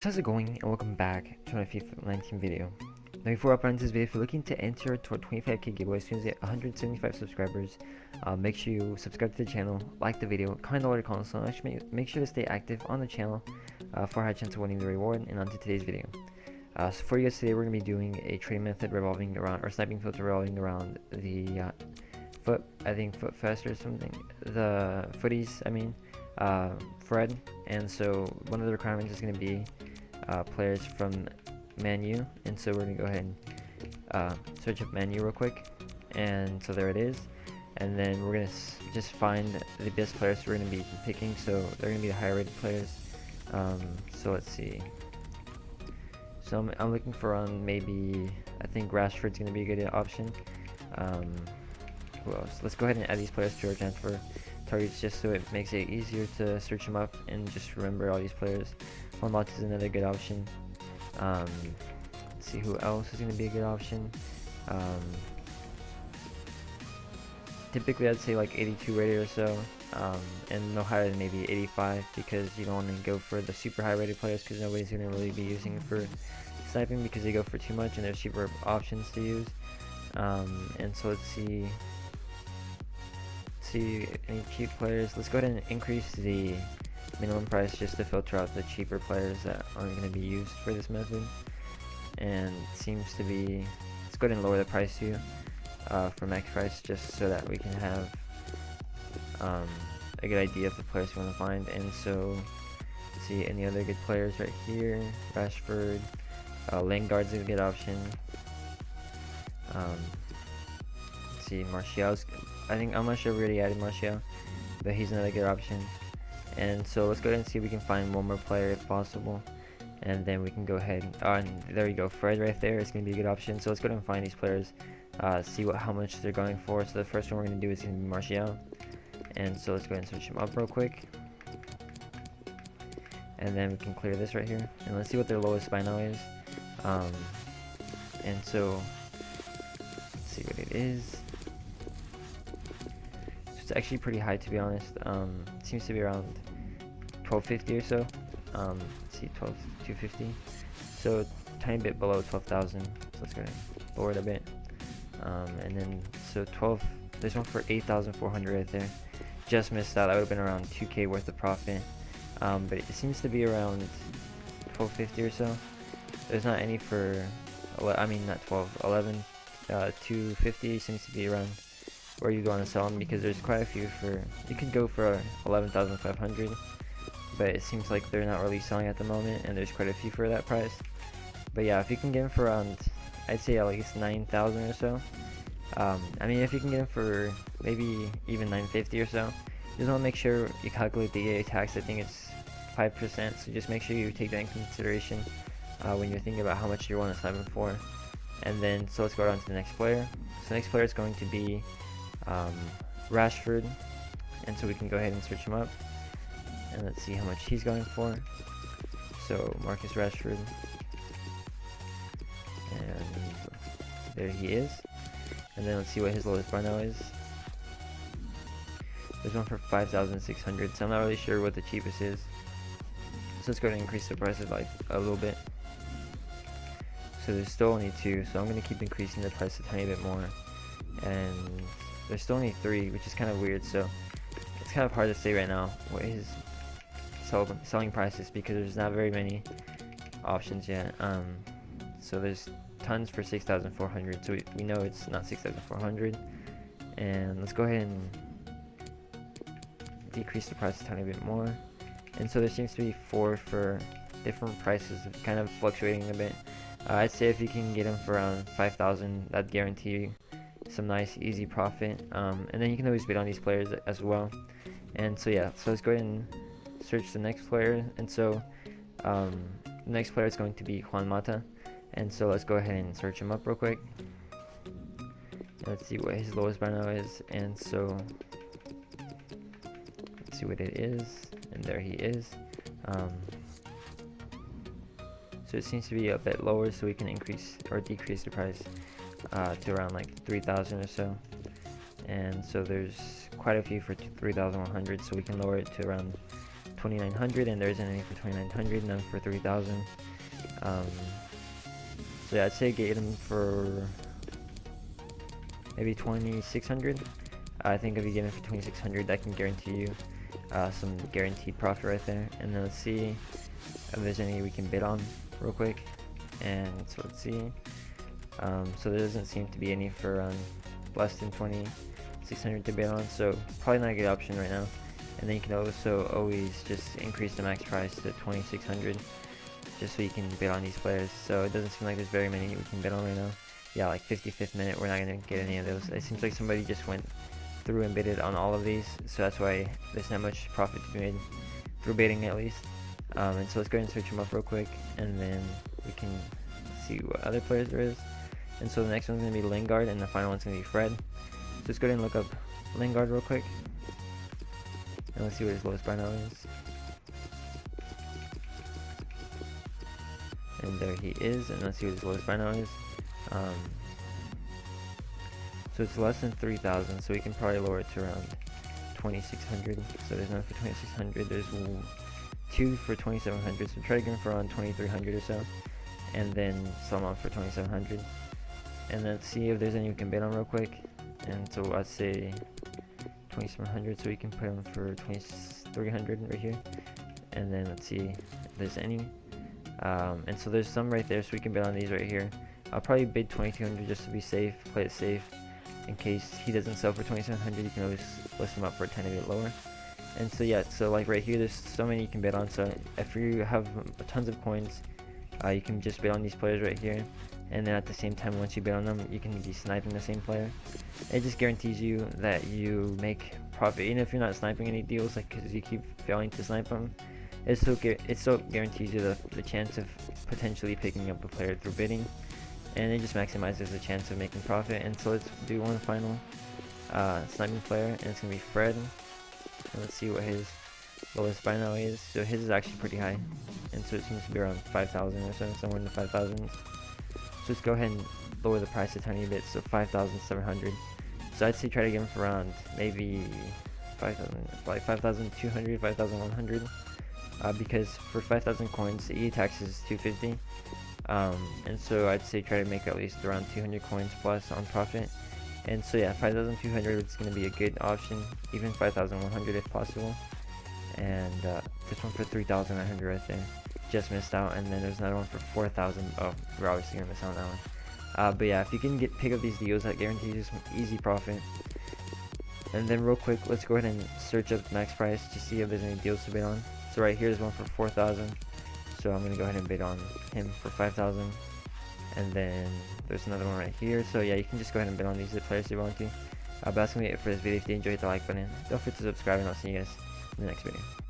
How's it going, and welcome back to my FIFA 19 video. Now before I hop into this video, if you're looking to enter toward 25k giveaway as soon as you get 175 subscribers, make sure you subscribe to the channel, like the video, comment on the console, and actually make sure to stay active on the channel for a high chance of winning the reward. And on to today's video. So for you guys today, we're going to be doing a trading method revolving around, or sniping filter revolving around the foot fest or something, the footies, Fred. And so one of the requirements is going to be players from Man U, and so we're gonna go ahead and search up Man U real quick, and so there it is. And then we're gonna just find the best players we're gonna be picking, so they're gonna be the higher rated players. So let's see, so I'm looking for maybe I think Rashford's gonna be a good option. Who else? Let's go ahead and add these players to our transfer targets just so it makes it easier to search them up and just remember all these players. Juan is another good option. Let's see who else is going to be a good option. Typically I'd say like 82 rated or so, and no higher than maybe 85, because you don't want to go for the super high rated players because nobody's going to really be using it for sniping because they go for too much and there's cheaper options to use. And so let's see any cheap players. Let's go ahead and increase the minimum price just to filter out the cheaper players that aren't going to be used for this method. And seems to be, let's go ahead and lower the price too for max price, just so that we can have a good idea of the players we want to find. And so let's see any other good players right here. Rashford, Lingard's a good option. Let's see, Martial's, I'm not sure if we already added Martial, but he's another good option. And so let's go ahead and see if we can find one more player if possible, and then we can go ahead and there you go, Fred right there is going to be a good option. So let's go ahead and find these players, see how much they're going for. So the first one we're going to do is going to be Martial, and so let's go ahead and search him up real quick, and then we can clear this right here, and let's see what their lowest by now is. And so let's see what it is. It's actually pretty high, to be honest. It seems to be around 1250 or so. Let's see, 12,250. So tiny bit below 12,000. So let's go ahead and lower it a bit. And then so 12. There's one for 8,400 right there. Just missed out. That would have been around 2k worth of profit. But it seems to be around 1250 or so. There's not any for, not 12, 11. 250 seems to be around where you want to sell them, because there's quite a few for, you could go for 11,500, but it seems like they're not really selling at the moment, and there's quite a few for that price. But yeah, if you can get them for around, I'd say at least 9,000 or so. If you can get them for maybe even 950 or so, you just want to make sure you calculate the EA tax. I think it's 5%, so just make sure you take that in consideration when you're thinking about how much you want to sign them for. And then so let's go on to the next player. So the next player is going to be Rashford, and so we can go ahead and search him up, and let's see how much he's going for. So Marcus Rashford, and there he is. And then let's see what his lowest bar now is. There's one for 5,600, so I'm not really sure what the cheapest is, so let's go ahead and increase the prices like a little bit. So there's still only 2, so I'm going to keep increasing the price a tiny bit more, and there's still only 3, which is kind of weird. So it's kind of hard to say right now what his selling price is, because there's not very many options yet. So there's tons for 6,400, so we know it's not 6,400. And let's go ahead and decrease the price a tiny bit more. And so there seems to be 4 for different prices, kind of fluctuating a bit. I'd say if you can get them for around 5,000, that'd guarantee you some nice easy profit. And then you can always bid on these players as well. And so yeah, so let's go ahead and search the next player. And so the next player is going to be Juan Mata, and so let's go ahead and search him up real quick, and let's see what his lowest by now is. And so let's see what it is, and there he is. So it seems to be a bit lower, so we can increase or decrease the price to around like 3,000 or so. And so there's quite a few for 3,100, so we can lower it to around 2,900, and there isn't any for 2,900, none for 3,000. So yeah, I'd say get them for maybe 2,600. I think if you get them for 2,600, that can guarantee you some guaranteed profit right there. And then let's see if there's any we can bid on real quick. And so let's see. So there doesn't seem to be any for less than 2,600 to bid on, so probably not a good option right now. And then you can also always just increase the max price to 2,600 just so you can bid on these players. So it doesn't seem like there's very many we can bid on right now. Yeah, like 55th minute, we're not going to get any of those. It seems like somebody just went through and bidded on all of these, so that's why there's not much profit to be made through bidding at least. And so let's go ahead and search them up real quick, and then we can see what other players there is. And so the next one's going to be Lingard, and the final one's going to be Fred. So let's go ahead and look up Lingard real quick, and let's see what his lowest buy now is. And there he is, and let's see what his lowest buy now is. So it's less than 3,000, so we can probably lower it to around 2,600. So there's none for 2,600. There's two for 2,700. So try to get them for around 2,300 or so, and then sell them off for 2,700. And then let's see if there's any we can bid on real quick. And so I'd say 2,700, so we can put them for 2,300 right here. And then let's see if there's any. And so there's some right there, so we can bid on these right here. I'll probably bid 2,200 just to be safe, play it safe. In case he doesn't sell for 2,700, you can always list him up for a tiny bit lower. And so yeah, so like right here, there's so many you can bid on. So if you have tons of coins, you can just bid on these players right here. And then at the same time, once you bid on them, you can be sniping the same player. It just guarantees you that you make profit, even if you're not sniping any deals, like because you keep failing to snipe them. It still guarantees you the chance of potentially picking up a player through bidding, and it just maximizes the chance of making profit. And so let's do one final sniping player, and it's gonna be Fred. And let's see what his lowest buy now is. So his is actually pretty high, and so it seems to be around 5,000 or so, somewhere in the 5,000s. So let's go ahead and lower the price a tiny bit, so 5,700. So I'd say try to get him for around maybe 5,000, like 5,200, 5,100. Because for 5,000 coins, the e-tax is 250. And so I'd say try to make at least around 200 coins plus on profit. And so yeah, 5,200 is going to be a good option, even 5,100 if possible. And this one for 3,900 right there, just missed out. And then there's another one for 4,000. Oh, we're obviously going to miss out on that one. But yeah, if you can pick up these deals, that guarantees you some easy profit. And then real quick, let's go ahead and search up max price to see if there's any deals to bid on. So right here is one for 4,000. So I'm going to go ahead and bid on him for 5,000. And then there's another one right here. So yeah, you can just go ahead and bid on these players you want to. But that's going to be it for this video. If you enjoyed, hit the like button. Don't forget to subscribe, and I'll see you guys in the next video.